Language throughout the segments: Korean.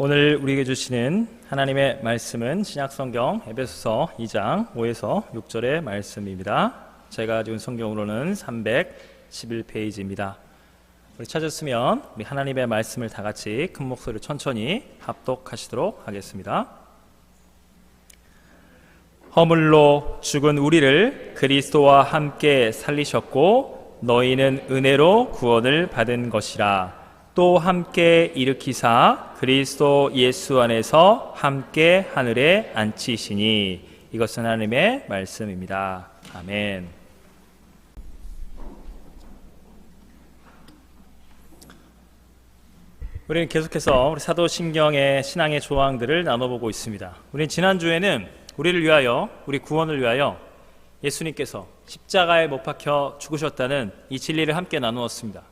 오늘 우리에게 주시는 하나님의 말씀은 신약성경 에베소서 2장 5에서 6절의 말씀입니다. 제가 가지고 있는 성경으로는 311페이지입니다. 우리 찾았으면 우리 하나님의 말씀을 다 같이 큰 목소리로 천천히 합독하시도록 하겠습니다. 허물로 죽은 우리를 그리스도와 함께 살리셨고 너희는 은혜로 구원을 받은 것이라. 또 함께 일으키사 그리스도 예수 안에서 함께 하늘에 앉히시니. 이것은 하나님의 말씀입니다. 아멘. 우리는 계속해서 우리 사도신경의 신앙의 조항들을 나눠보고 있습니다. 우리는 지난주에는 우리를 위하여, 우리 구원을 위하여 예수님께서 십자가에 못 박혀 죽으셨다는 이 진리를 함께 나누었습니다.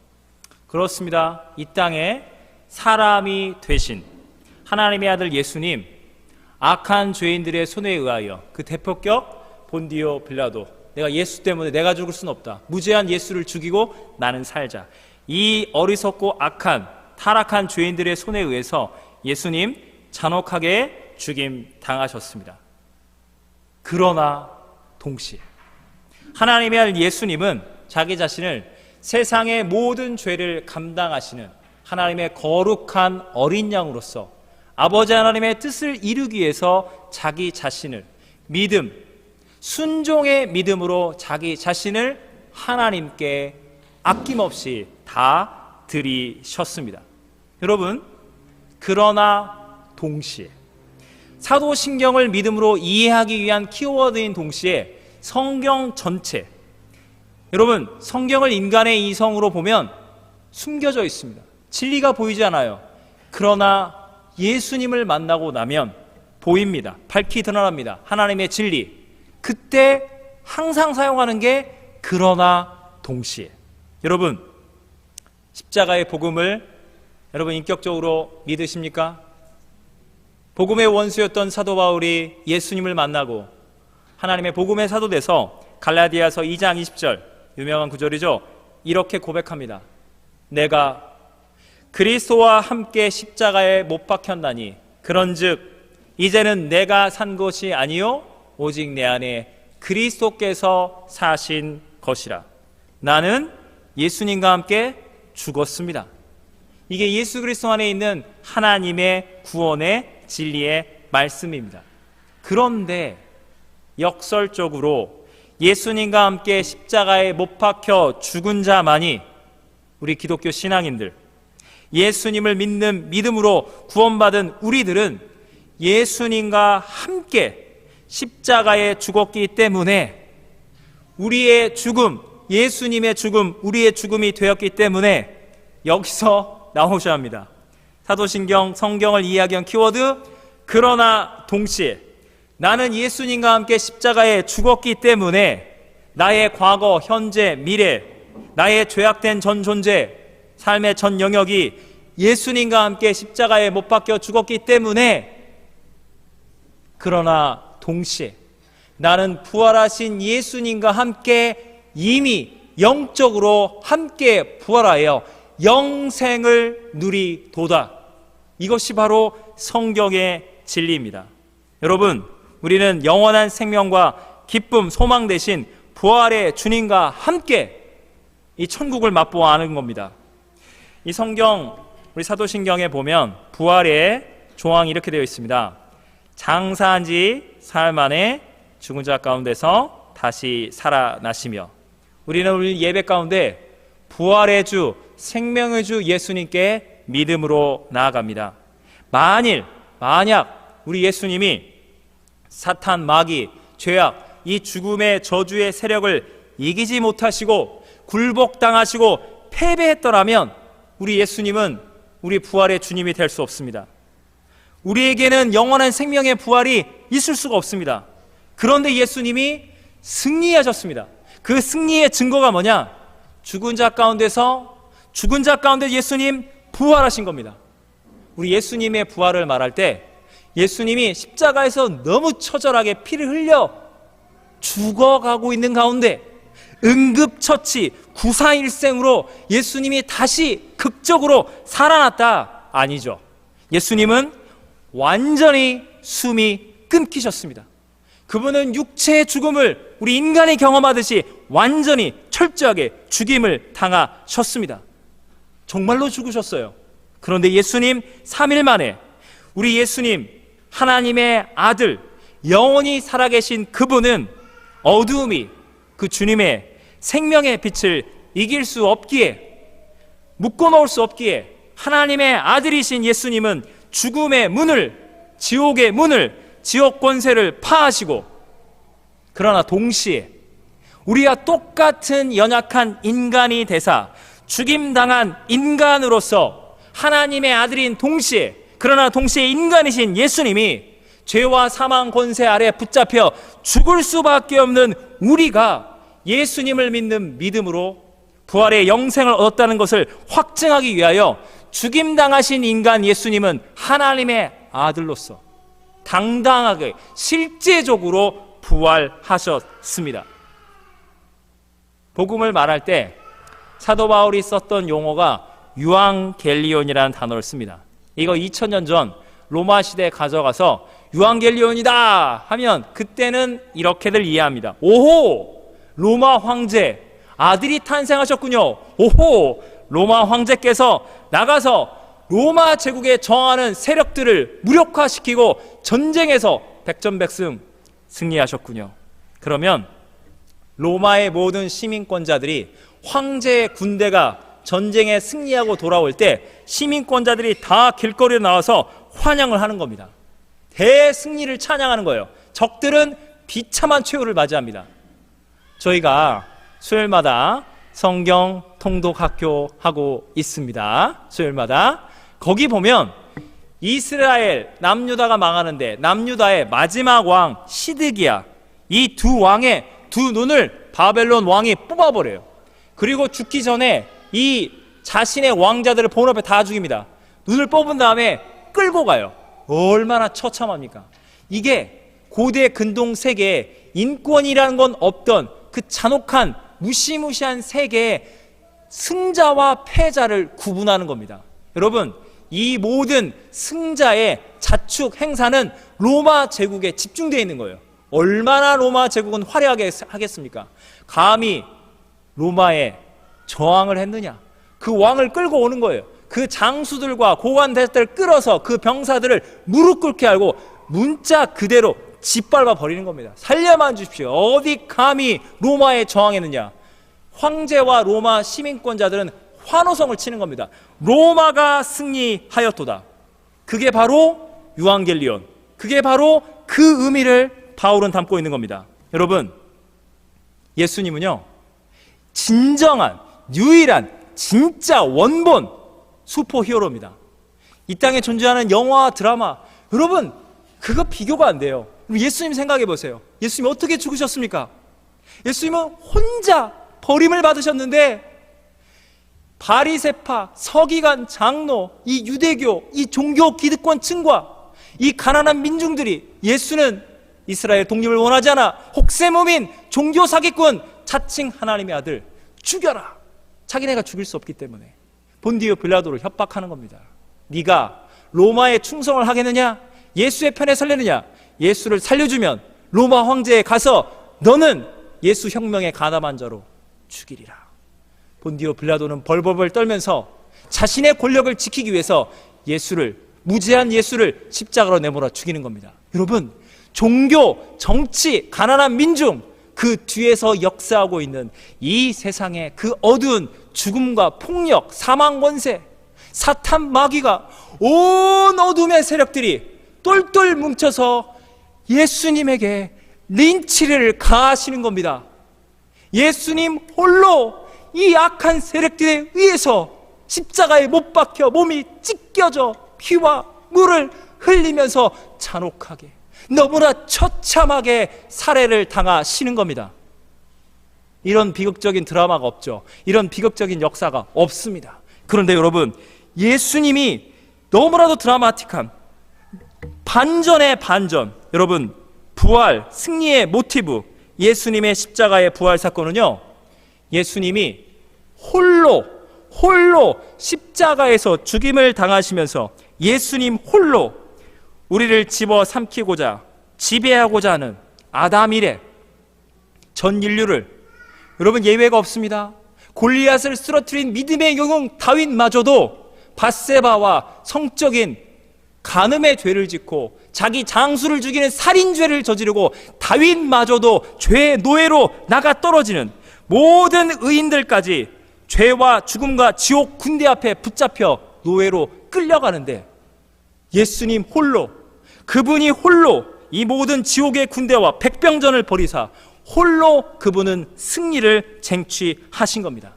그렇습니다. 이 땅에 사람이 되신 하나님의 아들 예수님, 악한 죄인들의 손에 의하여 그 대폭격 본디오 빌라도, 내가 예수 때문에 내가 죽을 수는 없다, 무죄한 예수를 죽이고 나는 살자, 이 어리석고 악한 타락한 죄인들의 손에 의해서 예수님 잔혹하게 죽임 당하셨습니다. 그러나 동시에 하나님의 아들 예수님은 자기 자신을 세상의 모든 죄를 감당하시는 하나님의 거룩한 어린 양으로서 아버지 하나님의 뜻을 이루기 위해서 자기 자신을 믿음, 순종의 믿음으로 자기 자신을 하나님께 아낌없이 다 드리셨습니다. 여러분, 그러나 동시에 사도신경을 믿음으로 이해하기 위한 키워드인 동시에 성경 전체, 여러분, 성경을 인간의 이성으로 보면 숨겨져 있습니다. 진리가 보이지 않아요. 그러나 예수님을 만나고 나면 보입니다. 밝히 드러납니다. 하나님의 진리. 그때 항상 사용하는 게 그러나 동시에. 여러분, 십자가의 복음을 여러분 인격적으로 믿으십니까? 복음의 원수였던 사도 바울이 예수님을 만나고 하나님의 복음의 사도 돼서 갈라디아서 2장 20절 유명한 구절이죠. 이렇게 고백합니다. 내가 그리스도와 함께 십자가에 못 박혔나니 그런즉 이제는 내가 산 것이 아니요 오직 내 안에 그리스도께서 사신 것이라. 나는 예수님과 함께 죽었습니다. 이게 예수 그리스도 안에 있는 하나님의 구원의 진리의 말씀입니다. 그런데 역설적으로 예수님과 함께 십자가에 못 박혀 죽은 자만이, 우리 기독교 신앙인들, 예수님을 믿는 믿음으로 구원받은 우리들은 예수님과 함께 십자가에 죽었기 때문에 우리의 죽음, 예수님의 죽음, 우리의 죽음이 되었기 때문에 여기서 나오셔야 합니다. 사도신경, 성경을 이해하기 위한 키워드, 그러나 동시에 나는 예수님과 함께 십자가에 죽었기 때문에 나의 과거, 현재, 미래, 나의 죄악된 전 존재, 삶의 전 영역이 예수님과 함께 십자가에 못 박혀 죽었기 때문에, 그러나 동시에 나는 부활하신 예수님과 함께 이미 영적으로 함께 부활하여 영생을 누리도다. 이것이 바로 성경의 진리입니다. 여러분, 우리는 영원한 생명과 기쁨, 소망 대신 부활의 주님과 함께 이 천국을 맛보아하는 겁니다. 이 성경, 우리 사도신경에 보면 부활의 조항이 이렇게 되어 있습니다. 장사한 지 사흘 만에 죽은 자 가운데서 다시 살아나시며. 우리는 우리 예배 가운데 부활의 주, 생명의 주 예수님께 믿음으로 나아갑니다. 만약 우리 예수님이 사탄, 마귀, 죄악, 이 죽음의 저주의 세력을 이기지 못하시고 굴복당하시고 패배했더라면 우리 예수님은 우리 부활의 주님이 될 수 없습니다. 우리에게는 영원한 생명의 부활이 있을 수가 없습니다. 그런데 예수님이 승리하셨습니다. 그 승리의 증거가 뭐냐? 죽은 자 가운데 예수님 부활하신 겁니다. 우리 예수님의 부활을 말할 때 예수님이 십자가에서 너무 처절하게 피를 흘려 죽어가고 있는 가운데 응급처치, 구사일생으로 예수님이 다시 극적으로 살아났다? 아니죠. 예수님은 완전히 숨이 끊기셨습니다. 그분은 육체의 죽음을 우리 인간이 경험하듯이 완전히 철저하게 죽임을 당하셨습니다. 정말로 죽으셨어요. 그런데 예수님 3일 만에 우리 예수님 하나님의 아들 영원히 살아계신 그분은 어두움이 그 주님의 생명의 빛을 이길 수 없기에, 묶어놓을 수 없기에 하나님의 아들이신 예수님은 죽음의 문을, 지옥의 문을, 지옥 권세를 파하시고, 그러나 동시에 우리와 똑같은 연약한 인간이 되사 죽임당한 인간으로서 하나님의 아들인 동시에, 그러나 동시에 인간이신 예수님이 죄와 사망 권세 아래 붙잡혀 죽을 수밖에 없는 우리가 예수님을 믿는 믿음으로 부활의 영생을 얻었다는 것을 확증하기 위하여 죽임당하신 인간 예수님은 하나님의 아들로서 당당하게 실제적으로 부활하셨습니다. 복음을 말할 때 사도 바울이 썼던 용어가 유앙겔리온이라는 단어를 씁니다. 이거 2000년 전 로마 시대에 가져가서 유앙겔리온이다 하면 그때는 이렇게들 이해합니다. 오호, 로마 황제 아들이 탄생하셨군요. 오호, 로마 황제께서 나가서 로마 제국에 저항하는 세력들을 무력화시키고 전쟁에서 백전백승 승리하셨군요. 그러면 로마의 모든 시민권자들이 황제의 군대가 전쟁에 승리하고 돌아올 때 시민권자들이 다 길거리에 나와서 환영을 하는 겁니다. 대승리를 찬양하는 거예요. 적들은 비참한 최후를 맞이합니다. 저희가 수요일마다 성경 통독 학교 하고 있습니다. 수요일마다. 거기 보면 이스라엘 남유다가 망하는데 남유다의 마지막 왕 시드기야, 이 두 왕의 두 눈을 바벨론 왕이 뽑아버려요. 그리고 죽기 전에 이 자신의 왕자들을 본 앞에 다 죽입니다. 눈을 뽑은 다음에 끌고 가요. 얼마나 처참합니까? 이게 고대 근동 세계에 인권이라는 건 없던 그 잔혹한 무시무시한 세계의 승자와 패자를 구분하는 겁니다. 여러분, 이 모든 승자의 자축 행사는 로마 제국에 집중되어 있는 거예요. 얼마나 로마 제국은 화려하게 하겠습니까? 감히 로마에 저항을 했느냐? 그 왕을 끌고 오는 거예요. 그 장수들과 고관 대사들을 끌어서 그 병사들을 무릎 꿇게 하고 문자 그대로 짓밟아 버리는 겁니다. 살려만 주십시오. 어디 감히 로마에 저항했느냐? 황제와 로마 시민권자들은 환호성을 치는 겁니다. 로마가 승리하였도다. 그게 바로 유앙겔리온, 그게 바로 그 의미를 바울은 담고 있는 겁니다. 여러분, 예수님은요 진정한 유일한 진짜 원본 슈퍼 히어로입니다. 이 땅에 존재하는 영화와 드라마, 여러분 그거 비교가 안 돼요. 예수님 생각해 보세요. 예수님 어떻게 죽으셨습니까? 예수님은 혼자 버림을 받으셨는데 바리새파, 서기관, 장로, 이 유대교, 이 종교 기득권층과 이 가난한 민중들이 예수는 이스라엘 독립을 원하지 않아, 혹세무민, 종교 사기꾼, 자칭 하나님의 아들 죽여라. 자기네가 죽일 수 없기 때문에 본디오 빌라도를 협박하는 겁니다. 네가 로마에 충성을 하겠느냐? 예수의 편에 설레느냐? 예수를 살려주면 로마 황제에 가서 너는 예수 혁명에 가담한 자로 죽이리라. 본디오 빌라도는 벌벌벌 떨면서 자신의 권력을 지키기 위해서 예수를, 무죄한 예수를 십자가로 내몰아 죽이는 겁니다. 여러분, 종교, 정치, 가난한 민중, 그 뒤에서 역사하고 있는 이 세상의 그 어두운 죽음과 폭력, 사망 권세, 사탄 마귀가 온 어둠의 세력들이 똘똘 뭉쳐서 예수님에게 린치를 가하시는 겁니다. 예수님 홀로 이 악한 세력들에 의해서 십자가에 못 박혀 몸이 찢겨져 피와 물을 흘리면서 잔혹하게, 너무나 처참하게 살해를 당하시는 겁니다. 이런 비극적인 드라마가 없죠. 이런 비극적인 역사가 없습니다. 그런데 여러분, 예수님이 너무나도 드라마틱한 반전의 반전, 여러분 부활, 승리의 모티브, 예수님의 십자가의 부활 사건은요, 예수님이 홀로 십자가에서 죽임을 당하시면서 예수님 홀로 우리를 집어삼키고자 지배하고자 하는 아담 이래 전 인류를, 여러분 예외가 없습니다. 골리앗을 쓰러뜨린 믿음의 영웅 다윗마저도 밧세바와 성적인 간음의 죄를 짓고 자기 장수를 죽이는 살인죄를 저지르고 다윗마저도 죄의 노예로 나가 떨어지는 모든 의인들까지 죄와 죽음과 지옥 군대 앞에 붙잡혀 노예로 끌려가는데 예수님 홀로, 그분이 홀로 이 모든 지옥의 군대와 백병전을 벌이사 홀로 그분은 승리를 쟁취하신 겁니다.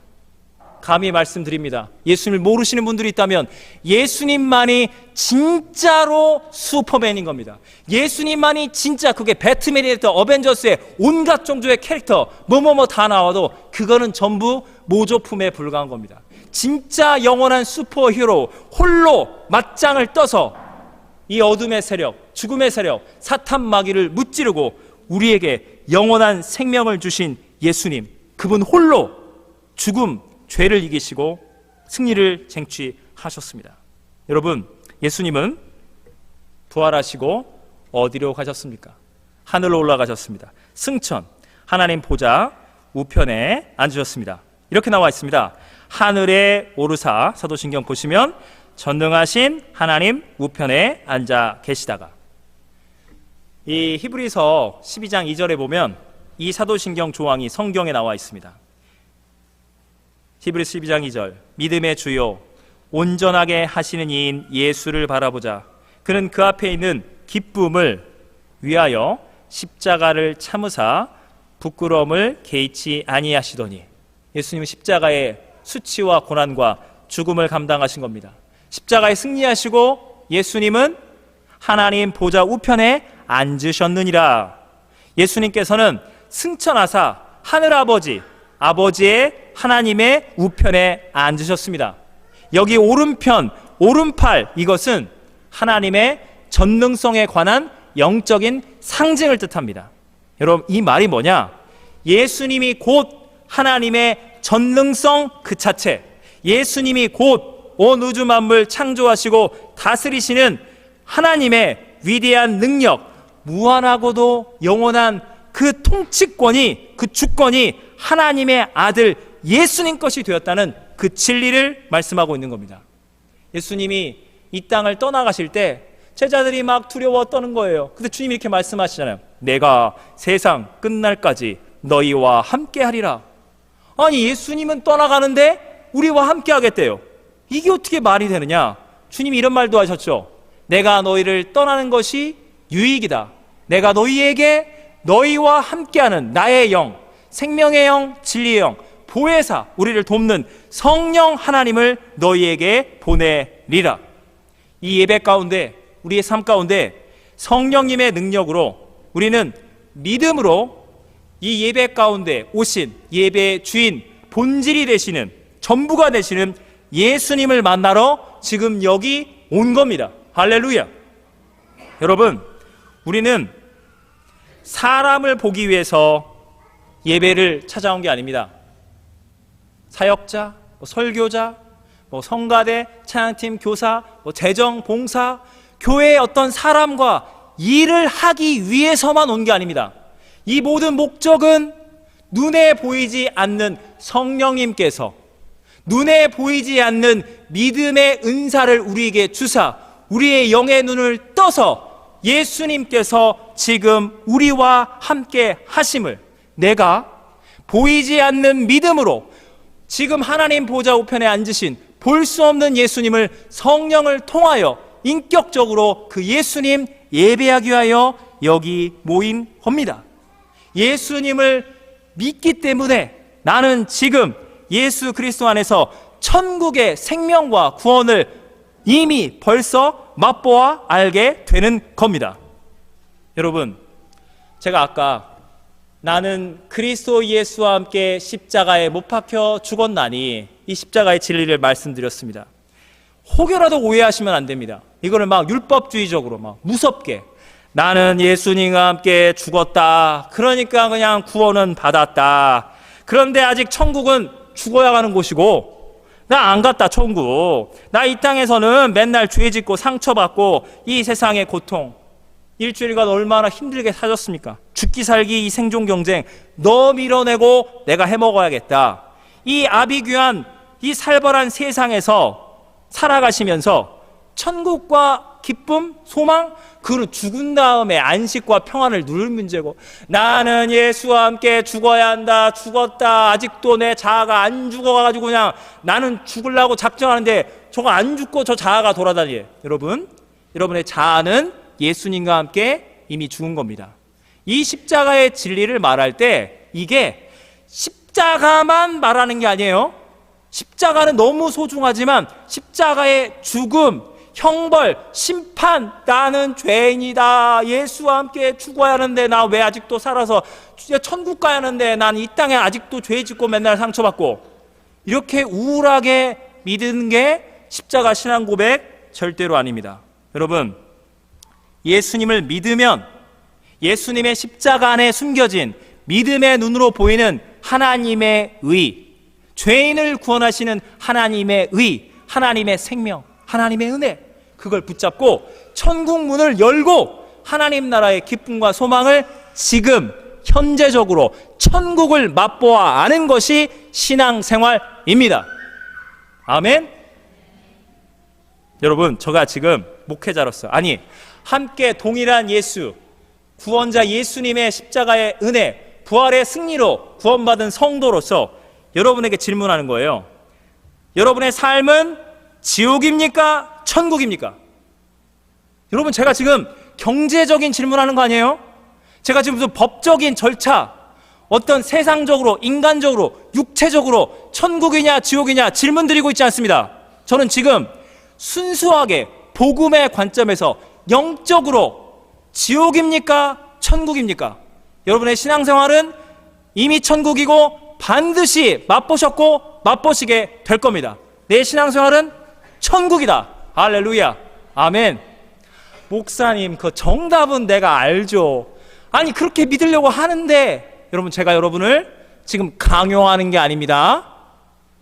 감히 말씀드립니다. 예수님을 모르시는 분들이 있다면 예수님만이 진짜로 슈퍼맨인 겁니다. 예수님만이 진짜, 그게 배트맨이 됐든 어벤져스의 온갖 종류의 캐릭터 뭐뭐뭐 다 나와도 그거는 전부 모조품에 불과한 겁니다. 진짜 영원한 슈퍼히어로 홀로 맞짱을 떠서 이 어둠의 세력, 죽음의 세력, 사탄 마귀를 무찌르고 우리에게 영원한 생명을 주신 예수님, 그분 홀로 죽음, 죄를 이기시고 승리를 쟁취하셨습니다. 여러분, 예수님은 부활하시고 어디로 가셨습니까? 하늘로 올라가셨습니다. 승천, 하나님 보좌 우편에 앉으셨습니다. 이렇게 나와 있습니다. 하늘에 오르사, 사도신경 보시면 전능하신 하나님 우편에 앉아 계시다가, 이 히브리서 12장 2절에 보면 이 사도신경 조항이 성경에 나와 있습니다. 히브리서 12장 2절, 믿음의 주요 온전하게 하시는 이인 예수를 바라보자. 그는 그 앞에 있는 기쁨을 위하여 십자가를 참으사 부끄러움을 개의치 아니하시더니, 예수님은 십자가의 수치와 고난과 죽음을 감당하신 겁니다. 십자가에 승리하시고 예수님은 하나님 보좌 우편에 앉으셨느니라. 예수님께서는 승천하사 하늘아버지, 아버지의 하나님의 우편에 앉으셨습니다. 여기 오른편, 오른팔, 이것은 하나님의 전능성에 관한 영적인 상징을 뜻합니다. 여러분, 이 말이 뭐냐? 예수님이 곧 하나님의 전능성 그 자체, 예수님이 곧 온 우주 만물 창조하시고 다스리시는 하나님의 위대한 능력, 무한하고도 영원한 그 통치권이, 그 주권이 하나님의 아들 예수님 것이 되었다는 그 진리를 말씀하고 있는 겁니다. 예수님이 이 땅을 떠나가실 때 제자들이 막 두려워 떠는 거예요. 근데 주님이 이렇게 말씀하시잖아요. 내가 세상 끝날까지 너희와 함께 하리라. 아니, 예수님은 떠나가는데 우리와 함께 하겠대요. 이게 어떻게 말이 되느냐? 주님이 이런 말도 하셨죠. 내가 너희를 떠나는 것이 유익이다. 내가 너희에게 너희와 함께하는 나의 영, 생명의 영, 진리의 영, 보혜사, 우리를 돕는 성령 하나님을 너희에게 보내리라. 이 예배 가운데, 우리의 삶 가운데 성령님의 능력으로 우리는 믿음으로 이 예배 가운데 오신 예배의 주인, 본질이 되시는, 전부가 되시는 예수님을 만나러 지금 여기 온 겁니다. 할렐루야. 여러분, 우리는 사람을 보기 위해서 예배를 찾아온 게 아닙니다. 사역자, 설교자, 성가대, 찬양팀, 교사, 재정, 봉사, 교회의 어떤 사람과 일을 하기 위해서만 온 게 아닙니다. 이 모든 목적은 눈에 보이지 않는 성령님께서 눈에 보이지 않는 믿음의 은사를 우리에게 주사 우리의 영의 눈을 떠서 예수님께서 지금 우리와 함께 하심을, 내가 보이지 않는 믿음으로 지금 하나님 보좌 우편에 앉으신 볼 수 없는 예수님을 성령을 통하여 인격적으로 그 예수님 예배하기 위하여 여기 모인 겁니다. 예수님을 믿기 때문에 나는 지금 예수 그리스도 안에서 천국의 생명과 구원을 이미 벌써 맛보아 알게 되는 겁니다. 여러분, 제가 아까 나는 그리스도 예수와 함께 십자가에 못 박혀 죽었나니 이 십자가의 진리를 말씀드렸습니다. 혹여라도 오해하시면 안 됩니다. 이거를 막 율법주의적으로 막 무섭게 나는 예수님과 함께 죽었다, 그러니까 그냥 구원은 받았다, 그런데 아직 천국은 죽어야 가는 곳이고 나 안 갔다 천국. 나 이 땅에서는 맨날 죄 짓고 상처받고 이 세상의 고통, 일주일간 얼마나 힘들게 사셨습니까? 죽기 살기 이 생존 경쟁 너 밀어내고 내가 해먹어야겠다. 이 아비규한 이 살벌한 세상에서 살아가시면서 천국과 기쁨, 소망, 그 죽은 다음에 안식과 평안을 누릴 문제고, 나는 예수와 함께 죽어야 한다. 죽었다. 아직도 내 자아가 안 죽어가지고 그냥 나는 죽으려고 작정하는데 저거 안 죽고 저 자아가 돌아다녀. 여러분, 여러분의 자아는 예수님과 함께 이미 죽은 겁니다. 이 십자가의 진리를 말할 때 이게 십자가만 말하는 게 아니에요. 십자가는 너무 소중하지만 십자가의 죽음, 형벌, 심판, 나는 죄인이다. 예수와 함께 죽어야 하는데 나 왜 아직도 살아서 천국 가야 하는데 난 이 땅에 아직도 죄 짓고 맨날 상처받고, 이렇게 우울하게 믿는 게 십자가 신앙 고백 절대로 아닙니다. 여러분, 예수님을 믿으면 예수님의 십자가 안에 숨겨진 믿음의 눈으로 보이는 하나님의 의, 죄인을 구원하시는 하나님의 의, 하나님의 생명, 하나님의 은혜, 그걸 붙잡고 천국 문을 열고 하나님 나라의 기쁨과 소망을 지금 현재적으로 천국을 맛보아 아는 것이 신앙생활입니다. 아멘. 여러분, 제가 지금 목회자로서, 아니 함께 동일한 예수, 구원자 예수님의 십자가의 은혜, 부활의 승리로 구원받은 성도로서 여러분에게 질문하는 거예요. 여러분의 삶은 지옥입니까? 천국입니까? 여러분, 제가 지금 경제적인 질문하는 거 아니에요? 제가 지금 무슨 법적인 절차, 어떤 세상적으로, 인간적으로, 육체적으로 천국이냐 지옥이냐 질문 드리고 있지 않습니다. 저는 지금 순수하게 복음의 관점에서 영적으로 지옥입니까? 천국입니까? 여러분의 신앙생활은 이미 천국이고 반드시 맛보셨고 맛보시게 될 겁니다. 내 신앙생활은 천국이다. 할렐루야. 아멘. 목사님, 그 정답은 내가 알죠. 아니, 그렇게 믿으려고 하는데, 여러분, 제가 여러분을 지금 강요하는 게 아닙니다.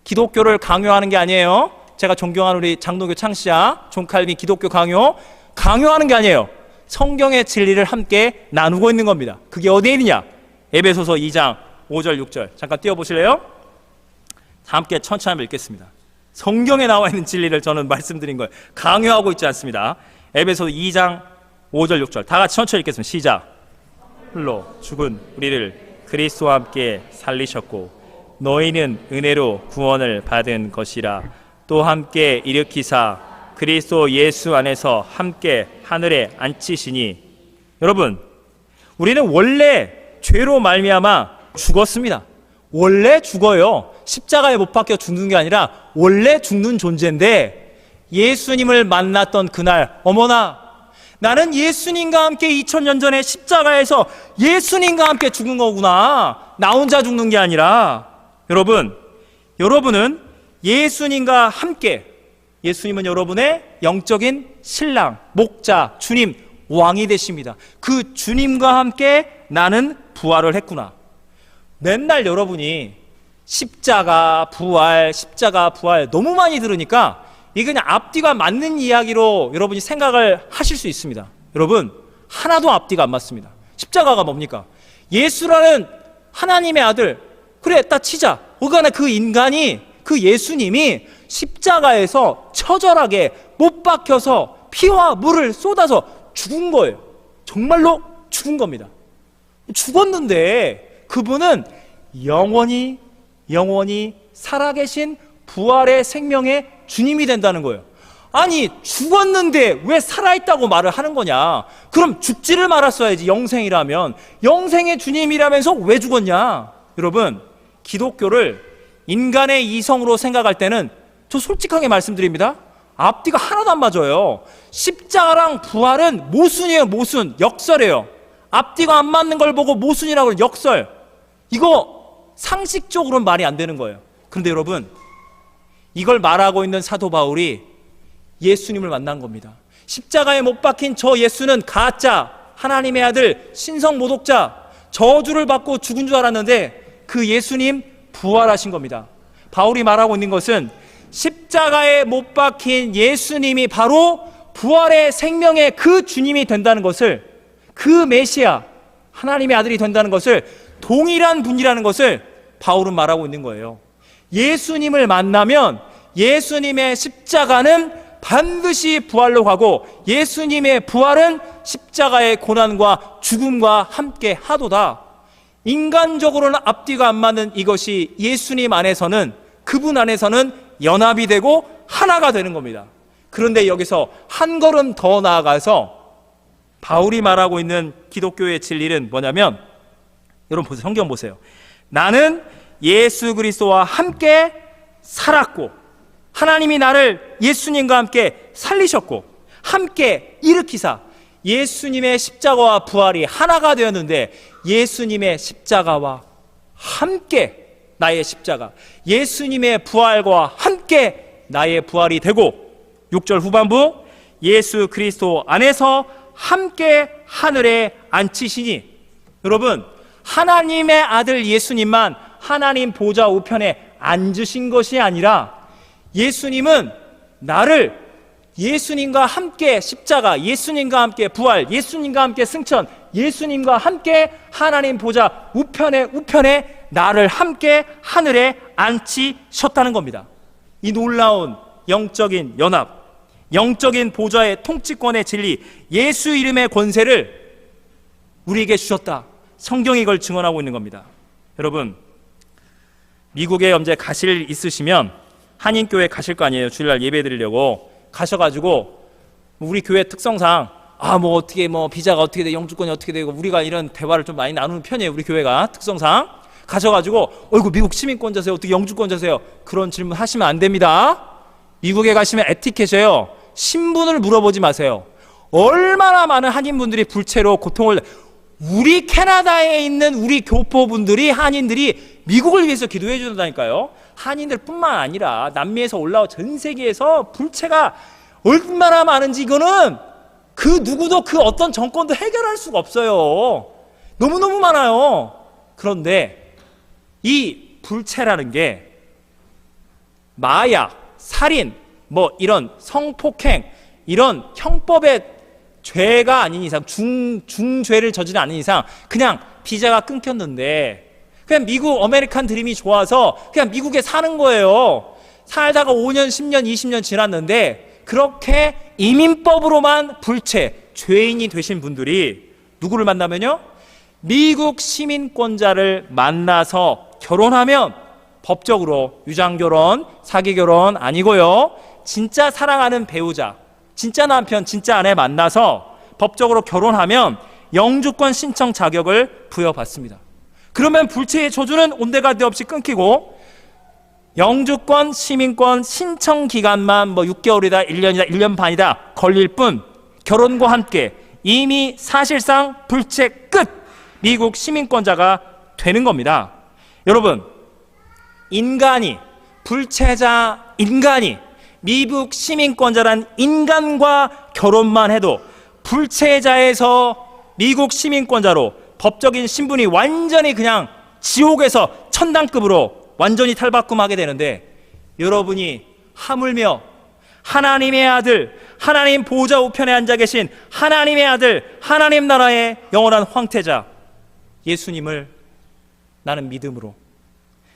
기독교를 강요하는 게 아니에요. 제가 존경하는 우리 장로교 창시자 존 칼빈 기독교 강요하는 게 아니에요. 성경의 진리를 함께 나누고 있는 겁니다. 그게 어디에 있느냐? 에베소서 2장 5절 6절 잠깐 띄워보실래요? 다 함께 천천히 읽겠습니다. 성경에 나와 있는 진리를 저는 말씀드린 거예요. 강요하고 있지 않습니다. 에베소서 2장 5절 6절 다 같이 천천히 읽겠습니다. 시작. 홀로 죽은 우리를 그리스도와 함께 살리셨고 너희는 은혜로 구원을 받은 것이라. 또 함께 일으키사 그리스도 예수 안에서 함께 하늘에 앉히시니. 여러분, 우리는 원래 죄로 말미암아 죽었습니다. 원래 죽어요. 십자가에 못 박혀 죽는 게 아니라 원래 죽는 존재인데, 예수님을 만났던 그날, 어머나 나는 예수님과 함께 2000년 전에 십자가에서 예수님과 함께 죽은 거구나. 나 혼자 죽는 게 아니라. 여러분은 예수님과 함께, 예수님은 여러분의 영적인 신랑, 목자, 주님, 왕이 되십니다. 그 주님과 함께 나는 부활을 했구나. 맨날 여러분이 십자가 부활 너무 많이 들으니까 이게 그냥 앞뒤가 맞는 이야기로 여러분이 생각을 하실 수 있습니다. 여러분, 하나도 앞뒤가 안 맞습니다. 십자가가 뭡니까? 예수라는 하나님의 아들, 그래 딱 치자. 그간에 그 인간이, 그 예수님이 십자가에서 처절하게 못 박혀서 피와 물을 쏟아서 죽은 거예요. 정말로 죽은 겁니다. 죽었는데 그분은 영원히 살아계신 부활의 생명의 주님이 된다는 거예요. 아니, 죽었는데 왜 살아있다고 말을 하는 거냐? 그럼 죽지를 말았어야지. 영생이라면, 영생의 주님이라면서 왜 죽었냐? 여러분, 기독교를 인간의 이성으로 생각할 때는, 저 솔직하게 말씀드립니다, 앞뒤가 하나도 안 맞아요. 십자가랑 부활은 모순이에요. 모순, 역설이에요. 앞뒤가 안 맞는 걸 보고 모순이라고 하는 역설, 이거 상식적으로는 말이 안 되는 거예요. 그런데 여러분, 이걸 말하고 있는 사도 바울이 예수님을 만난 겁니다. 십자가에 못 박힌 저 예수는 가짜, 하나님의 아들, 신성모독자, 저주를 받고 죽은 줄 알았는데 그 예수님 부활하신 겁니다. 바울이 말하고 있는 것은 십자가에 못 박힌 예수님이 바로 부활의 생명의 그 주님이 된다는 것을, 그 메시아 하나님의 아들이 된다는 것을, 동일한 분이라는 것을 바울은 말하고 있는 거예요. 예수님을 만나면 예수님의 십자가는 반드시 부활로 가고 예수님의 부활은 십자가의 고난과 죽음과 함께 하도다. 인간적으로는 앞뒤가 안 맞는 이것이 예수님 안에서는, 그분 안에서는 연합이 되고 하나가 되는 겁니다. 그런데 여기서 한 걸음 더 나아가서 바울이 말하고 있는 기독교의 진리는 뭐냐면, 여러분 보세요. 성경 보세요. 나는 예수 그리스도와 함께 살았고 하나님이 나를 예수님과 함께 살리셨고 함께 일으키사, 예수님의 십자가와 부활이 하나가 되었는데 예수님의 십자가와 함께 나의 십자가, 예수님의 부활과 함께 나의 부활이 되고, 6절 후반부 예수 그리스도 안에서 함께 하늘에 앉히시니. 여러분, 하나님의 아들 예수님만 하나님 보좌 우편에 앉으신 것이 아니라 예수님은 나를 예수님과 함께 십자가, 예수님과 함께 부활, 예수님과 함께 승천, 예수님과 함께 하나님 보좌 우편에 나를 함께 하늘에 앉히셨다는 겁니다. 이 놀라운 영적인 연합, 영적인 보좌의 통치권의 진리, 예수 이름의 권세를 우리에게 주셨다. 성경이 이걸 증언하고 있는 겁니다. 여러분, 미국에 언제 가실 일 있으시면 한인교회 가실 거 아니에요. 주일날 예배 드리려고 가셔가지고 우리 교회 특성상 어떻게 비자가 어떻게 돼, 영주권이 어떻게 되고, 우리가 이런 대화를 좀 많이 나누는 편이에요. 우리 교회가 특성상 가셔가지고 미국 시민권자세요, 어떻게 영주권자세요, 그런 질문 하시면 안 됩니다. 미국에 가시면 에티켓이에요. 신분을 물어보지 마세요. 얼마나 많은 한인분들이 불체로 고통을, 우리 캐나다에 있는 우리 교포분들이, 한인들이 미국을 위해서 기도해 준다니까요. 한인들 뿐만 아니라 남미에서 올라온 전 세계에서 불체가 얼마나 많은지 이거는 그 누구도, 그 어떤 정권도 해결할 수가 없어요. 너무너무 많아요. 그런데 이 불체라는 게 마약, 살인, 이런 성폭행, 이런 형법의 죄가 아닌 이상, 중죄를 저지르지 않은 이상 그냥 비자가 끊겼는데 그냥 미국 아메리칸 드림이 좋아서 그냥 미국에 사는 거예요. 살다가 5년, 10년, 20년 지났는데 그렇게 이민법으로만 불체, 죄인이 되신 분들이 누구를 만나면요, 미국 시민권자를 만나서 결혼하면 법적으로 유장결혼, 사기결혼 아니고요, 진짜 사랑하는 배우자, 진짜 남편, 진짜 아내 만나서 법적으로 결혼하면 영주권 신청 자격을 부여받습니다. 그러면 불체의 저주는 온데간데 없이 끊기고 영주권, 시민권 신청 기간만 6개월이다, 1년이다, 1년 반이다 걸릴 뿐, 결혼과 함께 이미 사실상 불체 끝, 미국 시민권자가 되는 겁니다. 여러분, 불체자 인간이 미국 시민권자란 인간과 결혼만 해도 불체자에서 미국 시민권자로 법적인 신분이 완전히 그냥 지옥에서 천당급으로 완전히 탈바꿈하게 되는데, 여러분이 하물며 하나님의 아들, 하나님 보좌 우편에 앉아 계신 하나님의 아들, 하나님 나라의 영원한 황태자 예수님을 나는 믿음으로,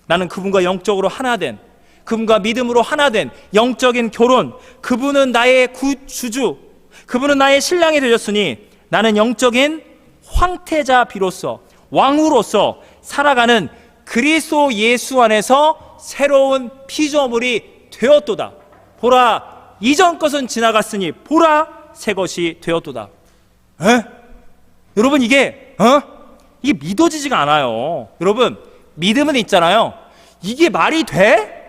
나는 그분과 영적으로 하나된, 그분과 믿음으로 하나된 영적인 결혼, 그분은 나의 구주주, 그분은 나의 신랑이 되셨으니 나는 영적인 황태자, 비로소 왕으로서 살아가는 그리스도 예수 안에서 새로운 피조물이 되었도다. 보라, 이전 것은 지나갔으니 보라, 새 것이 되었도다. 여러분, 이게 믿어지지가 않아요. 여러분, 믿음은 있잖아요. 이게 말이 돼?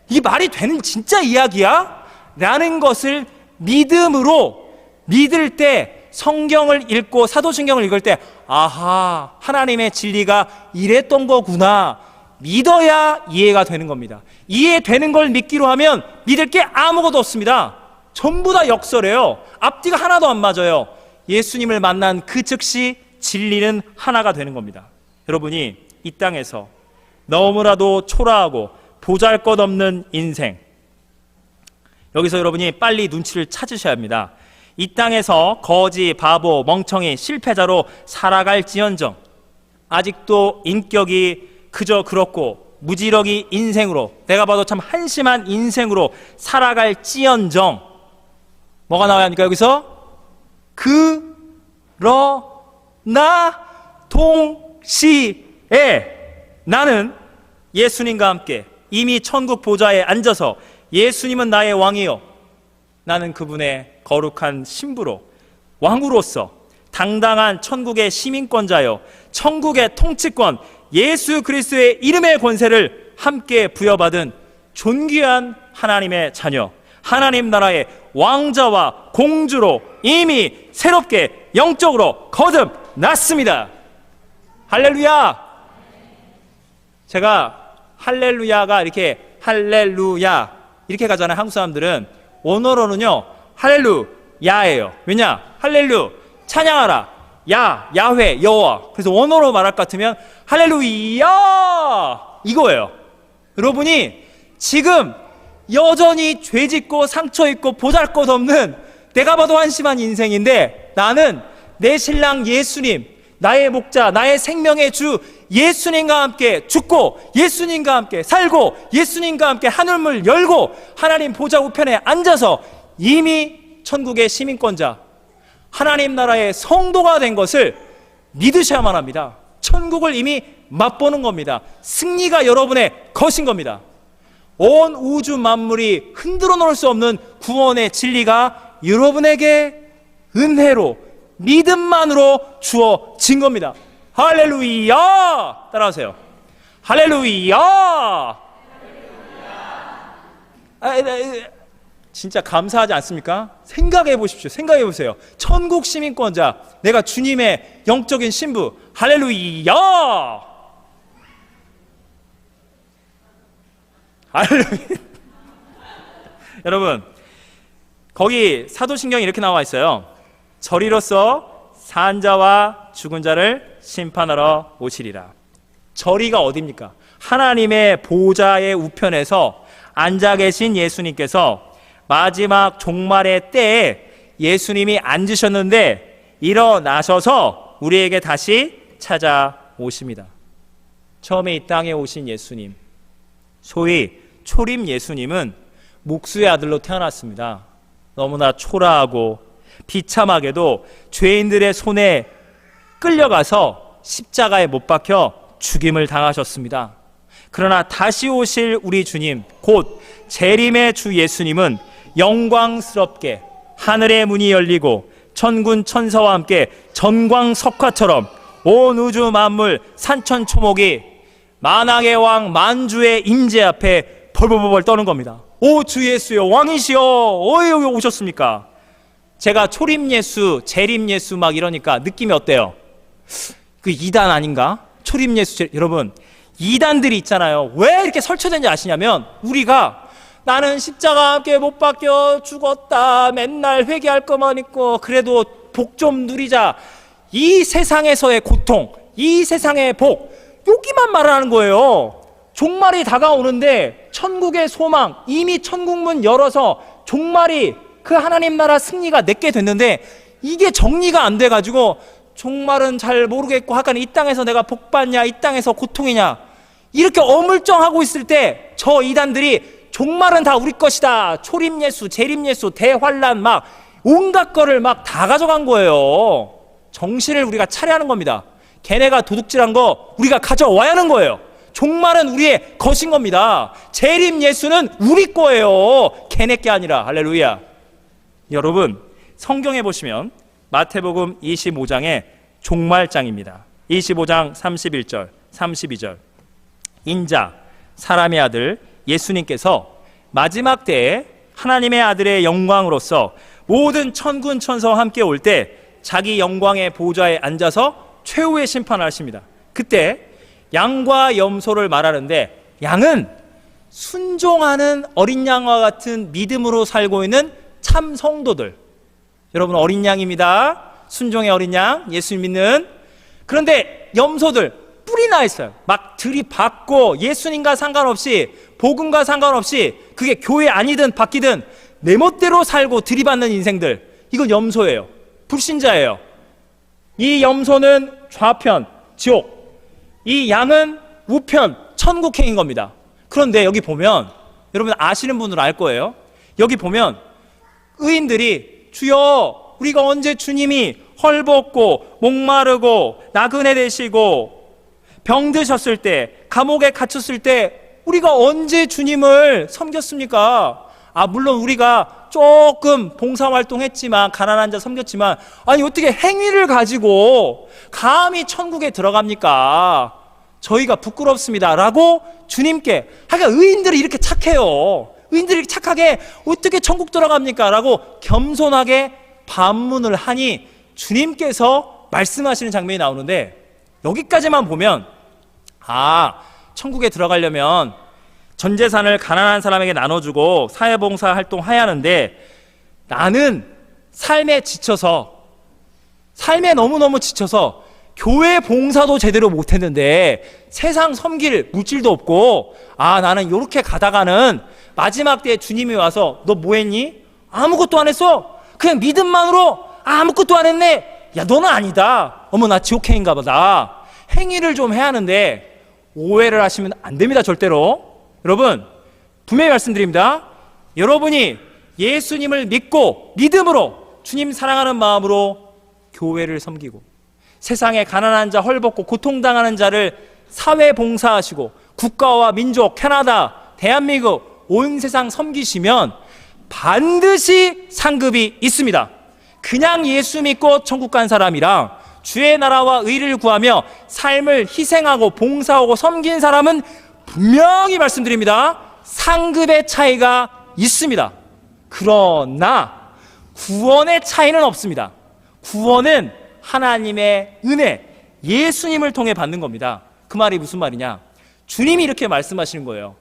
이게 말이 되는 진짜 이야기야? 라는 것을 믿음으로 믿을 때, 성경을 읽고 사도신경을 읽을 때 아하, 하나님의 진리가 이랬던 거구나, 믿어야 이해가 되는 겁니다. 이해되는 걸 믿기로 하면 믿을 게 아무것도 없습니다. 전부 다 역설이에요. 앞뒤가 하나도 안 맞아요. 예수님을 만난 그 즉시 진리는 하나가 되는 겁니다. 여러분이 이 땅에서 너무나도 초라하고 보잘것없는 인생, 여기서 여러분이 빨리 눈치를 찾으셔야 합니다. 이 땅에서 거지, 바보, 멍청이, 실패자로 살아갈지언정 아직도 인격이 그저 그렇고 무지럭이 인생으로, 내가 봐도 참 한심한 인생으로 살아갈지언정 뭐가 나와야 합니까? 여기서 그러나 동시에 나는 예수님과 함께 이미 천국 보좌에 앉아서 예수님은 나의 왕이요 나는 그분의 거룩한 신부로 왕으로서 당당한 천국의 시민권자요 천국의 통치권 예수 그리스도의 이름의 권세를 함께 부여받은 존귀한 하나님의 자녀, 하나님 나라의 왕자와 공주로 이미 새롭게 영적으로 거듭났습니다. 할렐루야. 제가 할렐루야가 이렇게 할렐루야 이렇게 가잖아요. 한국 사람들은 원어로는요 할렐루야예요. 왜냐? 할렐루 찬양하라, 야 야훼 여호와. 그래서 원어로 말할 것 같으면 할렐루야 이거예요. 여러분이 지금 여전히 죄짓고 상처있고 보잘것없는 내가 봐도 한심한 인생인데 나는 내 신랑 예수님, 나의 목자, 나의 생명의 주 예수님과 함께 죽고 예수님과 함께 살고 예수님과 함께 하늘문을 열고 하나님 보좌 우편에 앉아서 이미 천국의 시민권자 하나님 나라의 성도가 된 것을 믿으셔야만 합니다. 천국을 이미 맛보는 겁니다. 승리가 여러분의 것인 겁니다. 온 우주 만물이 흔들어 놓을 수 없는 구원의 진리가 여러분에게 은혜로 믿음만으로 주어진 겁니다. 할렐루야. 따라하세요. 할렐루야. 진짜 감사하지 않습니까? 생각해 보십시오. 생각해 보세요. 천국 시민권자, 내가 주님의 영적인 신부. 할렐루야. 할렐루야. 여러분, 거기 사도신경에 이렇게 나와 있어요. 저리로서 산 자와 죽은 자를 심판하러 오시리라. 저리가 어디입니까? 하나님의 보좌의 우편에서 앉아 계신 예수님께서 마지막 종말의 때에 예수님이 앉으셨는데 일어나셔서 우리에게 다시 찾아오십니다. 처음에 이 땅에 오신 예수님, 소위 초림 예수님은 목수의 아들로 태어났습니다. 너무나 초라하고 비참하게도 죄인들의 손에 끌려가서 십자가에 못 박혀 죽임을 당하셨습니다. 그러나 다시 오실 우리 주님, 곧 재림의 주 예수님은 영광스럽게 하늘의 문이 열리고 천군 천사와 함께 전광석화처럼 온 우주 만물 산천초목이 만왕의 왕 만주의 임재 앞에 벌벌벌 떠는 겁니다. 오 주 예수여 왕이시여 왜 여기 오셨습니까? 제가 초림 예수, 재림 예수 막 이러니까 느낌이 어때요? 그 이단 아닌가? 초림 예수, 여러분 이단들이 있잖아요. 왜 이렇게 설쳐된지 아시냐면 우리가 나는 십자가 함께 못 박혀 죽었다, 맨날 회개할 것만 있고 그래도 복 좀 누리자, 이 세상에서의 고통, 이 세상의 복, 여기만 말하는 거예요. 종말이 다가오는데 천국의 소망, 이미 천국문 열어서 종말이 그 하나님 나라 승리가 내게 됐는데 이게 정리가 안 돼가지고 종말은 잘 모르겠고 하여간 이 땅에서 내가 복 받냐, 이 땅에서 고통이냐 이렇게 어물쩡하고 있을 때 저 이단들이 종말은 다 우리 것이다, 초림 예수, 재림 예수, 대환란 막 온갖 거를 막 다 가져간 거예요. 정신을 우리가 차려야 하는 겁니다. 걔네가 도둑질한 거 우리가 가져와야 하는 거예요. 종말은 우리의 것인 겁니다. 재림 예수는 우리 거예요. 걔네 게 아니라. 할렐루야. 여러분 성경에 보시면 마태복음 25장의 종말장입니다. 25장 31절 32절 인자 사람의 아들 예수님께서 마지막 때에 하나님의 아들의 영광으로서 모든 천군 천사와 함께 올 때 자기 영광의 보좌에 앉아서 최후의 심판을 하십니다. 그때 양과 염소를 말하는데 양은 순종하는 어린 양과 같은 믿음으로 살고 있는 참 성도들. 여러분 어린 양입니다. 순종의 어린 양, 예수 믿는. 그런데 염소들 뿔이 나 있어요. 막 들이받고 예수님과 상관없이 복음과 상관없이 그게 교회 아니든 바뀌든 내 멋대로 살고 들이받는 인생들, 이건 염소예요. 불신자예요. 이 염소는 좌편, 지옥, 이 양은 우편, 천국행인 겁니다. 그런데 여기 보면, 여러분 아시는 분들은 알 거예요. 여기 보면 의인들이 주여 우리가 언제 주님이 헐벗고 목마르고 나그네 되시고 병드셨을 때, 감옥에 갇혔을 때 우리가 언제 주님을 섬겼습니까? 물론 우리가 조금 봉사활동 했지만, 가난한 자 섬겼지만, 아니 어떻게 행위를 가지고 감히 천국에 들어갑니까? 저희가 부끄럽습니다 라고 주님께, 하여간 의인들이 이렇게 착해요. 의인들이 이렇게 착하게 어떻게 천국 들어갑니까? 라고 겸손하게 반문을 하니 주님께서 말씀하시는 장면이 나오는데, 여기까지만 보면 천국에 들어가려면 전 재산을 가난한 사람에게 나눠주고 사회봉사 활동해야 하는데, 나는 삶에 너무너무 지쳐서 교회 봉사도 제대로 못했는데 세상 섬길 물질도 없고, 나는 이렇게 가다가는 마지막 때에 주님이 와서 너 뭐 했니? 아무것도 안 했어. 그냥 믿음만으로 아무것도 안 했네. 야, 너는 아니다. 어머, 나 지옥행인가 보다. 행위를 좀 해야 하는데, 오해를 하시면 안 됩니다. 절대로. 여러분, 분명히 말씀드립니다. 여러분이 예수님을 믿고 믿음으로 주님 사랑하는 마음으로 교회를 섬기고, 세상에 가난한 자, 헐벗고 고통당하는 자를 사회 봉사하시고, 국가와 민족, 캐나다, 대한민국, 온 세상 섬기시면 반드시 상급이 있습니다. 그냥 예수 믿고 천국 간 사람이랑 주의 나라와 의를 구하며 삶을 희생하고 봉사하고 섬긴 사람은 분명히 말씀드립니다. 상급의 차이가 있습니다. 그러나 구원의 차이는 없습니다. 구원은 하나님의 은혜, 예수님을 통해 받는 겁니다. 그 말이 무슨 말이냐? 주님이 이렇게 말씀하시는 거예요.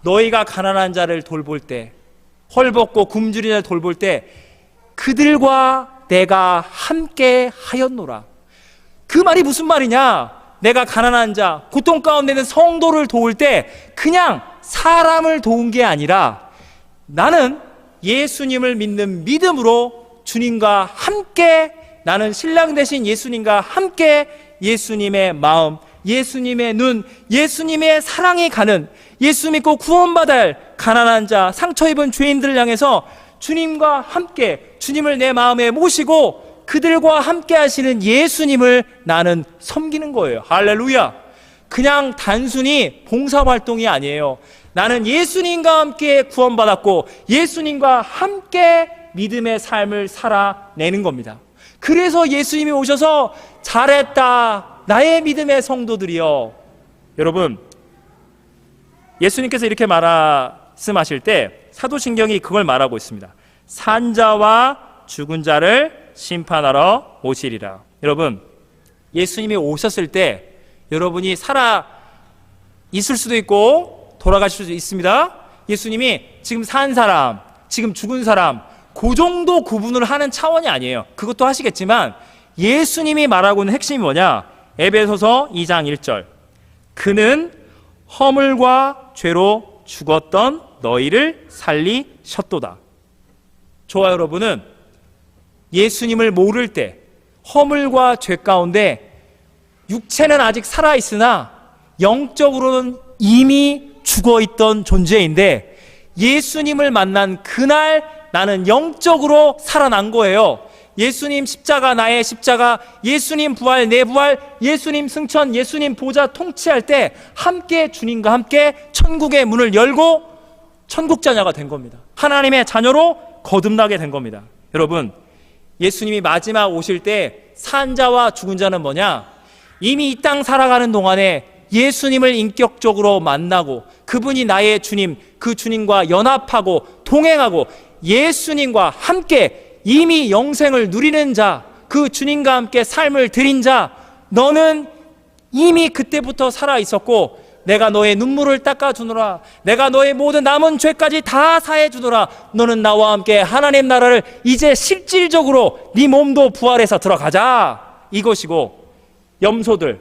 너희가 가난한 자를 돌볼 때, 헐벗고 굶주린 자를 돌볼 때 그들과 내가 함께 하였노라. 그 말이 무슨 말이냐? 내가 가난한 자, 고통 가운데 있는 성도를 도울 때 그냥 사람을 도운 게 아니라, 나는 예수님을 믿는 믿음으로 주님과 함께, 나는 신랑 되신 예수님과 함께 예수님의 마음, 예수님의 눈, 예수님의 사랑이 가는, 예수 믿고 구원받아야 할 가난한 자, 상처 입은 죄인들을 향해서 주님과 함께, 주님을 내 마음에 모시고 그들과 함께 하시는 예수님을 나는 섬기는 거예요. 할렐루야. 그냥 단순히 봉사활동이 아니에요. 나는 예수님과 함께 구원받았고 예수님과 함께 믿음의 삶을 살아내는 겁니다. 그래서 예수님이 오셔서 잘했다 나의 믿음의 성도들이여. 여러분, 예수님께서 이렇게 말씀하실 때 사도신경이 그걸 말하고 있습니다. 산자와 죽은 자를 심판하러 오시리라. 여러분, 예수님이 오셨을 때 여러분이 살아 있을 수도 있고 돌아가실 수도 있습니다. 예수님이 지금 산 사람, 지금 죽은 사람, 그 정도 구분을 하는 차원이 아니에요. 그것도 하시겠지만 예수님이 말하고 있는 핵심이 뭐냐? 에베소서 2장 1절. 그는 허물과 죄로 죽었던 너희를 살리셨도다. 저와 여러분은 예수님을 모를 때 허물과 죄 가운데 육체는 아직 살아있으나 영적으로는 이미 죽어있던 존재인데, 예수님을 만난 그날 나는 영적으로 살아난 거예요. 예수님 십자가, 나의 십자가, 예수님 부활, 내 부활, 예수님 승천, 예수님 보좌 통치할 때 함께 주님과 함께 천국의 문을 열고 천국 자녀가 된 겁니다. 하나님의 자녀로 거듭나게 된 겁니다. 여러분, 예수님이 마지막 오실 때 산자와 죽은 자는 뭐냐? 이미 이 땅 살아가는 동안에 예수님을 인격적으로 만나고 그분이 나의 주님, 그 주님과 연합하고 동행하고 예수님과 함께 이미 영생을 누리는 자, 그 주님과 함께 삶을 드린 자, 너는 이미 그때부터 살아 있었고 내가 너의 눈물을 닦아주노라, 내가 너의 모든 남은 죄까지 다 사해주노라. 너는 나와 함께 하나님 나라를 이제 실질적으로 네 몸도 부활해서 들어가자, 이것이고, 염소들,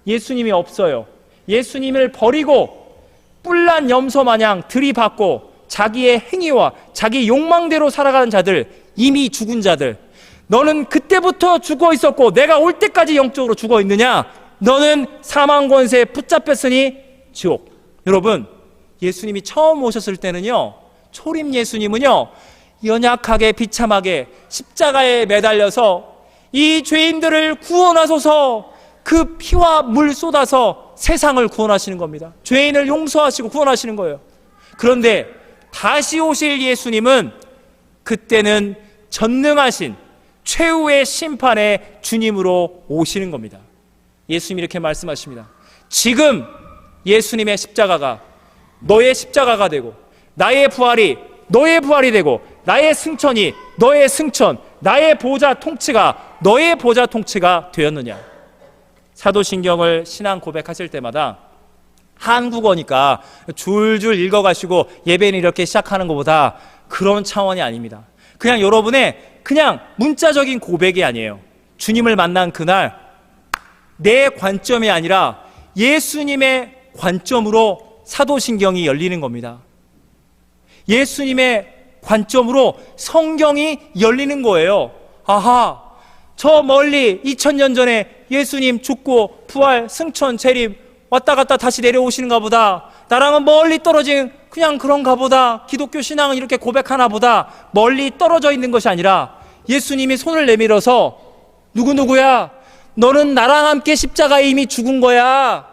예수님이 없어요. 예수님을 버리고 뿔난 염소 마냥 들이받고 자기의 행위와 자기 욕망대로 살아가는 자들, 이미 죽은 자들, 너는 그때부터 죽어 있었고 내가 올 때까지 영적으로 죽어 있느냐? 너는 사망 권세에 붙잡혔으니 지옥. 여러분, 예수님이 처음 오셨을 때는요, 초림 예수님은요, 연약하게 비참하게 십자가에 매달려서 이 죄인들을 구원하소서, 그 피와 물 쏟아서 세상을 구원하시는 겁니다. 죄인을 용서하시고 구원하시는 거예요. 그런데 다시 오실 예수님은 그때는 전능하신 최후의 심판의 주님으로 오시는 겁니다. 예수님이 이렇게 말씀하십니다. 지금 예수님의 십자가가 너의 십자가가 되고, 나의 부활이 너의 부활이 되고, 나의 승천이 너의 승천, 나의 보좌 통치가 너의 보좌 통치가 되었느냐? 사도신경을 신앙 고백하실 때마다 한국어니까 줄줄 읽어가시고 예배는 이렇게 시작하는 것보다 그런 차원이 아닙니다. 그냥 여러분의 그냥 문자적인 고백이 아니에요. 주님을 만난 그날 내 관점이 아니라 예수님의 관점으로 사도신경이 열리는 겁니다. 예수님의 관점으로 성경이 열리는 거예요. 아하, 저 멀리 2000년 전에 예수님 죽고 부활, 승천, 재림 왔다 갔다 다시 내려오시는가 보다, 나랑은 멀리 떨어진 그냥 그런가 보다, 기독교 신앙은 이렇게 고백하나 보다 멀리 떨어져 있는 것이 아니라 예수님이 손을 내밀어서 누구누구야, 너는 나랑 함께 십자가에 이미 죽은 거야,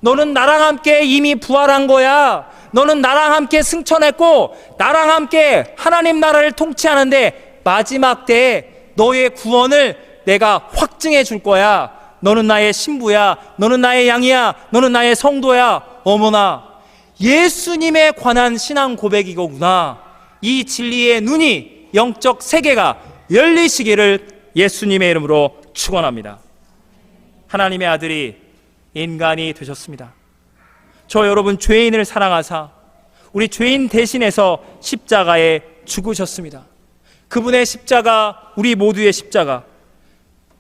너는 나랑 함께 이미 부활한 거야, 너는 나랑 함께 승천했고 나랑 함께 하나님 나라를 통치하는데 마지막 때에 너의 구원을 내가 확증해 줄 거야. 너는 나의 신부야, 너는 나의 양이야, 너는 나의 성도야. 어머나, 예수님에 관한 신앙 고백이거구나. 이 진리의 눈이, 영적 세계가 열리시기를 예수님의 이름으로 축원합니다. 하나님의 아들이 인간이 되셨습니다. 저 여러분 죄인을 사랑하사 우리 죄인 대신해서 십자가에 죽으셨습니다. 그분의 십자가, 우리 모두의 십자가,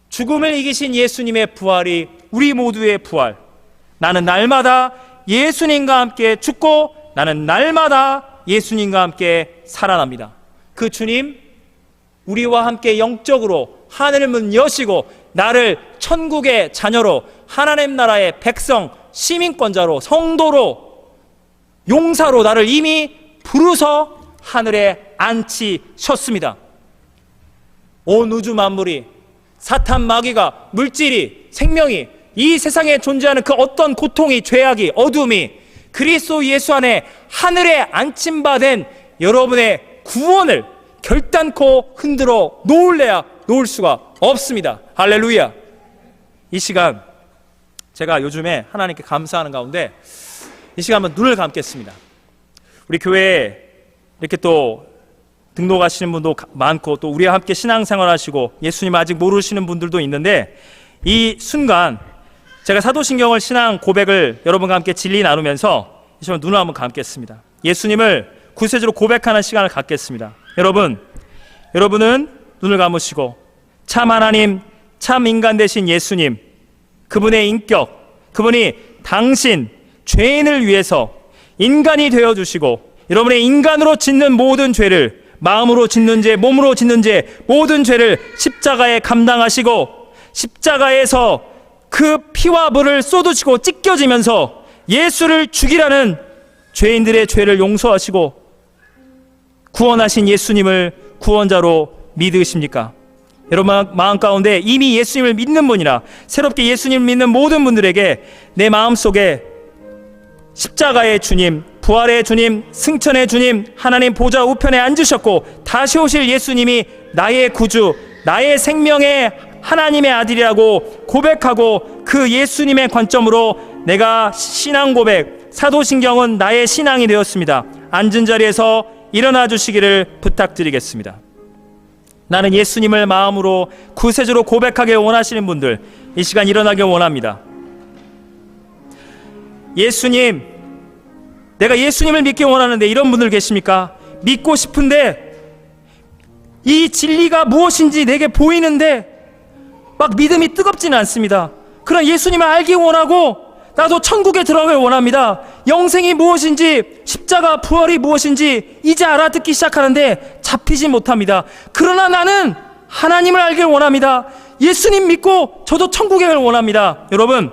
죽음을 이기신 예수님의 부활이 우리 모두의 부활. 나는 날마다 예수님과 함께 죽고 나는 날마다 예수님과 함께 살아납니다. 그 주님, 우리와 함께 영적으로 하늘 문 여시고 나를 천국의 자녀로, 하나님 나라의 백성, 시민권자로, 성도로, 용사로 나를 이미 부르서 하늘에 앉히셨습니다. 온 우주 만물이, 사탄, 마귀가, 물질이, 생명이, 이 세상에 존재하는 그 어떤 고통이, 죄악이, 어둠이 그리스도 예수 안에 하늘에 앉힘받은 여러분의 구원을 결단코 흔들어 놓을래야 놓을 수가 없습니다. 할렐루야. 이 시간 제가 요즘에 하나님께 감사하는 가운데 이 시간 한번 눈을 감겠습니다. 우리 교회에 이렇게 또 등록하시는 분도 많고 또 우리와 함께 신앙생활 하시고 예수님 아직 모르시는 분들도 있는데, 이 순간 제가 사도신경을 신앙 고백을 여러분과 함께 진리 나누면서 이 시간 눈을 한번 감겠습니다. 예수님을 구체적으로 고백하는 시간을 갖겠습니다. 여러분은 눈을 감으시고 참 하나님, 참 인간 되신 예수님, 그분의 인격, 그분이 당신 죄인을 위해서 인간이 되어주시고 여러분의 인간으로 짓는 모든 죄를, 마음으로 짓는 죄, 몸으로 짓는 죄, 모든 죄를 십자가에 감당하시고 십자가에서 그 피와 물을 쏟으시고 찢겨지면서 예수를 죽이라는 죄인들의 죄를 용서하시고 구원하신 예수님을 구원자로 믿으십니까? 여러분 마음 가운데 이미 예수님을 믿는 분이나 새롭게 예수님을 믿는 모든 분들에게 내 마음속에 십자가의 주님, 부활의 주님, 승천의 주님, 하나님 보좌 우편에 앉으셨고 다시 오실 예수님이 나의 구주, 나의 생명의 하나님의 아들이라고 고백하고 그 예수님의 관점으로 내가 신앙 고백, 사도신경은 나의 신앙이 되었습니다. 앉은 자리에서 일어나 주시기를 부탁드리겠습니다. 나는 예수님을 마음으로 구세주로 고백하길 원하시는 분들, 이 시간 일어나길 원합니다. 예수님, 내가 예수님을 믿기 원하는데, 이런 분들 계십니까? 믿고 싶은데 이 진리가 무엇인지 내게 보이는데 막 믿음이 뜨겁지는 않습니다. 그런 예수님을 알기 원하고 나도 천국에 들어가길 원합니다. 영생이 무엇인지, 십자가 부활이 무엇인지 이제 알아듣기 시작하는데 잡히지 못합니다. 그러나 나는 하나님을 알길 원합니다. 예수님 믿고 저도 천국에 가길 원합니다. 여러분,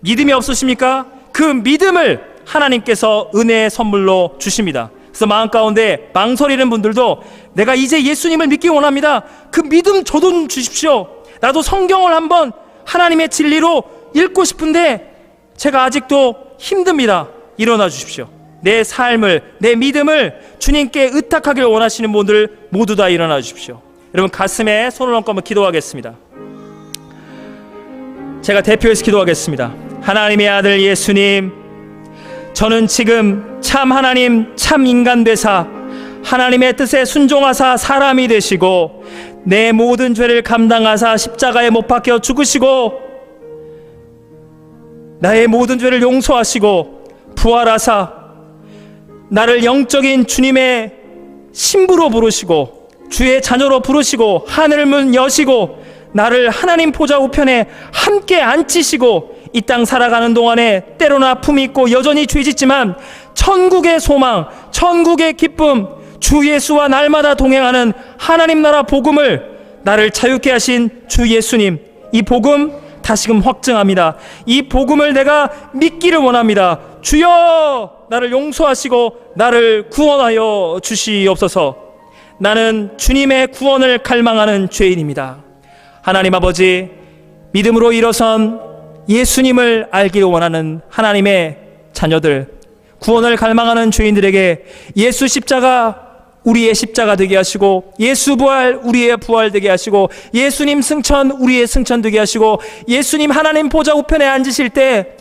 믿음이 없으십니까? 그 믿음을 하나님께서 은혜의 선물로 주십니다. 그래서 마음 가운데 망설이는 분들도 내가 이제 예수님을 믿기 원합니다. 그 믿음 저도 좀 주십시오. 나도 성경을 한번 하나님의 진리로 읽고 싶은데 제가 아직도 힘듭니다. 일어나 주십시오. 내 삶을, 내 믿음을 주님께 의탁하길 원하시는 분들 모두 다 일어나 주십시오. 여러분, 가슴에 손을 얹고 한번 기도하겠습니다. 제가 대표해서 기도하겠습니다. 하나님의 아들 예수님, 저는 지금 참 하나님, 참 인간 되사 하나님의 뜻에 순종하사 사람이 되시고 내 모든 죄를 감당하사 십자가에 못 박혀 죽으시고 나의 모든 죄를 용서하시고 부활하사 나를 영적인 주님의 신부로 부르시고 주의 자녀로 부르시고 하늘 문 여시고 나를 하나님 보좌 우편에 함께 앉히시고 이 땅 살아가는 동안에 때로는 아픔이 있고 여전히 죄짓지만 천국의 소망, 천국의 기쁨, 주 예수와 날마다 동행하는 하나님 나라 복음을 나를 자유케 하신 주 예수님, 이 복음 다시금 확증합니다. 이 복음을 내가 믿기를 원합니다. 주여, 나를 용서하시고 나를 구원하여 주시옵소서. 나는 주님의 구원을 갈망하는 죄인입니다. 하나님 아버지, 믿음으로 일어선 예수님을 알기를 원하는 하나님의 자녀들, 구원을 갈망하는 죄인들에게 예수 십자가 우리의 십자가 되게 하시고, 예수 부활 우리의 부활 되게 하시고, 예수님 승천 우리의 승천 되게 하시고, 예수님 하나님 보좌 우편에 앉으실 때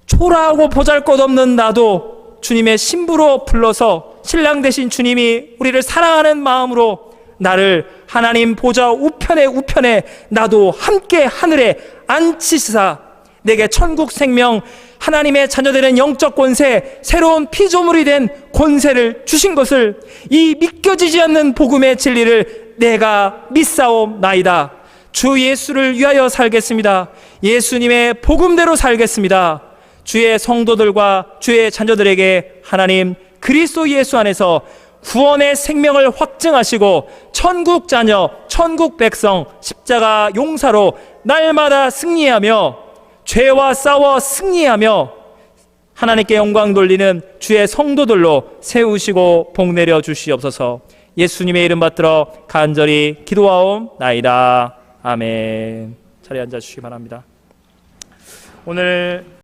초라하고 보잘것없는 나도 주님의 신부로 불러서 신랑 되신 주님이 우리를 사랑하는 마음으로 나를 하나님 보좌 우편에 나도 함께 하늘에 앉히시사 내게 천국 생명, 하나님의 자녀되는 영적 권세, 새로운 피조물이 된 권세를 주신 것을, 이 믿겨지지 않는 복음의 진리를 내가 믿사옵나이다. 주 예수를 위하여 살겠습니다. 예수님의 복음대로 살겠습니다. 주의 성도들과 주의 자녀들에게 하나님 그리스도 예수 안에서 구원의 생명을 확증하시고 천국 자녀, 천국 백성, 십자가 용사로 날마다 승리하며 죄와 싸워 승리하며 하나님께 영광 돌리는 주의 성도들로 세우시고 복 내려 주시옵소서. 예수님의 이름 받들어 간절히 기도하옵나이다. 아멘. 자리에 앉아 주시기 바랍니다. 오늘